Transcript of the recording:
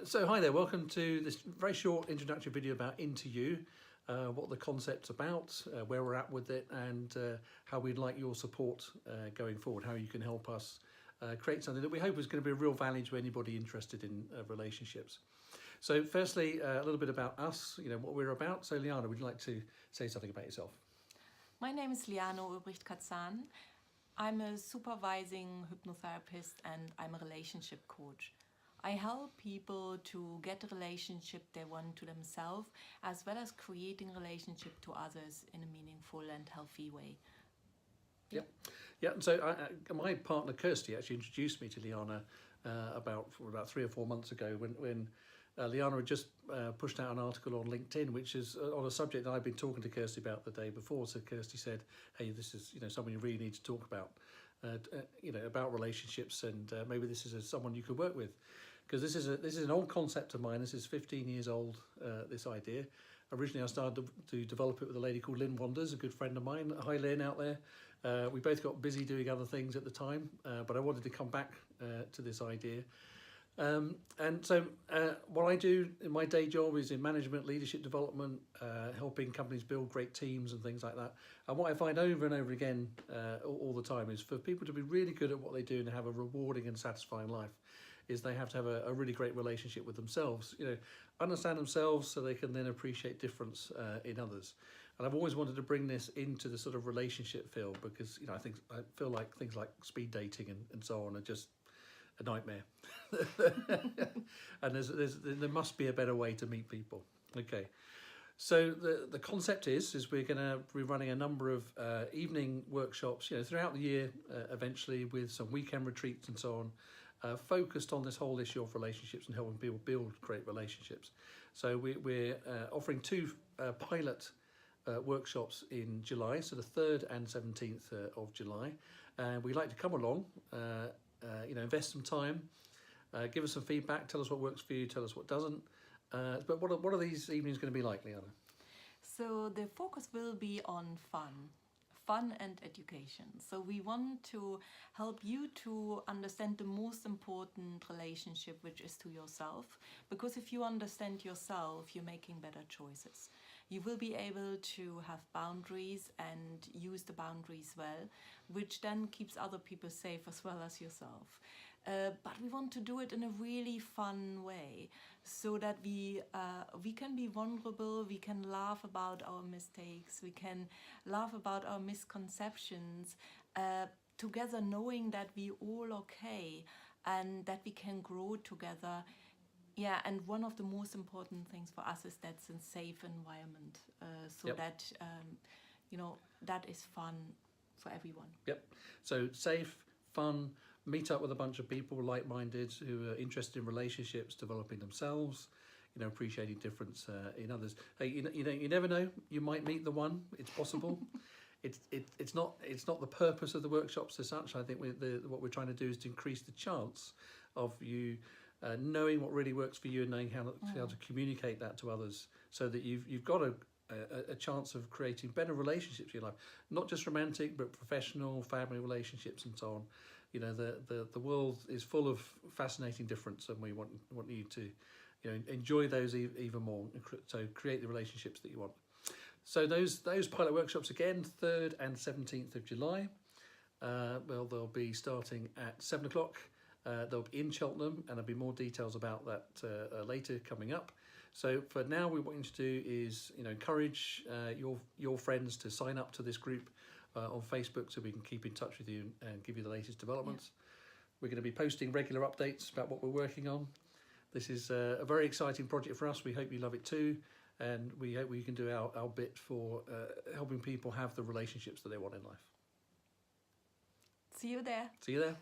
So hi there, welcome to this very short introductory video about IntoU, what the concept's about, where we're at with it, and how we'd like your support going forward, how you can help us create something that we hope is going to be a real value to anybody interested in relationships. So firstly, a little bit about us, what we're about. So Liane, would you like to say something about yourself? My name is Liane Ulbricht-Kazan. I'm a supervising hypnotherapist and I'm a relationship coach. I help people to get the relationship they want to themselves, as well as creating a relationship to others in a meaningful and healthy way. Yeah. So my partner Kirsty actually introduced me to Liane about 3 or 4 months ago when Liane had just pushed out an article on LinkedIn, which is on a subject that I've been talking to Kirsty about the day before. So Kirsty said, "Hey, this is someone you really need to talk about, about relationships, and maybe this is someone you could work with." Because this is an old concept of mine. This is 15 years old, this idea. Originally I started to develop it with a lady called Lynn Wanders, a good friend of mine. Hi Lynn out there. We both got busy doing other things at the time, but I wanted to come back to this idea. And so what I do in my day job is in management, leadership development, helping companies build great teams and things like that. And what I find over and over again all the time is for people to be really good at what they do and have a rewarding and satisfying life, is they have to have a really great relationship with themselves, understand themselves so they can then appreciate difference in others. And I've always wanted to bring this into the sort of relationship field because, I feel like things like speed dating and so on are just a nightmare. And there must be a better way to meet people. Okay. So the concept is we're going to be running a number of evening workshops, throughout the year, eventually with some weekend retreats and so on. Focused on this whole issue of relationships and helping people build great relationships. So we're offering 2 pilot workshops in July, so the 3rd and 17th of July. And we'd like to come along, invest some time, give us some feedback, tell us what works for you, tell us what doesn't. But what are these evenings going to be like, Liane? So the focus will be on fun and education. So we want to help you to understand the most important relationship, which is to yourself. Because if you understand yourself, you're making better choices. You will be able to have boundaries and use the boundaries well, which then keeps other people safe as well as yourself. But we want to do it in a really fun way so that we can be vulnerable, we can laugh about our mistakes, we can laugh about our misconceptions, together knowing that we're all okay and that we can grow together. Yeah, and one of the most important things for us is that's a safe environment, that, that is fun for everyone. Yep, so safe, fun, meet up with a bunch of people like-minded who are interested in relationships, developing themselves, appreciating difference in others. Hey, you never know, you might meet the one. It's possible. It's not the purpose of the workshops as such. I think what we're trying to do is to increase the chance of you knowing what really works for you and knowing how to communicate that to others, so that you've got a chance of creating better relationships in your life, not just romantic but professional, family relationships and so on. The world is full of fascinating difference, and we want you to enjoy those even more, so create the relationships that you want. So those pilot workshops again, 3rd and 17th of July. They'll be starting at 7 o'clock. They'll be in Cheltenham, and there'll be more details about that later coming up. So for now, what we want you to do is encourage your friends to sign up to this group on Facebook, so we can keep in touch with you and give you the latest developments. Yeah. We're going to be posting regular updates about what we're working on. This is a very exciting project for us. We hope you love it too, and we hope we can do our bit for helping people have the relationships that they want in life. See you there. See you there.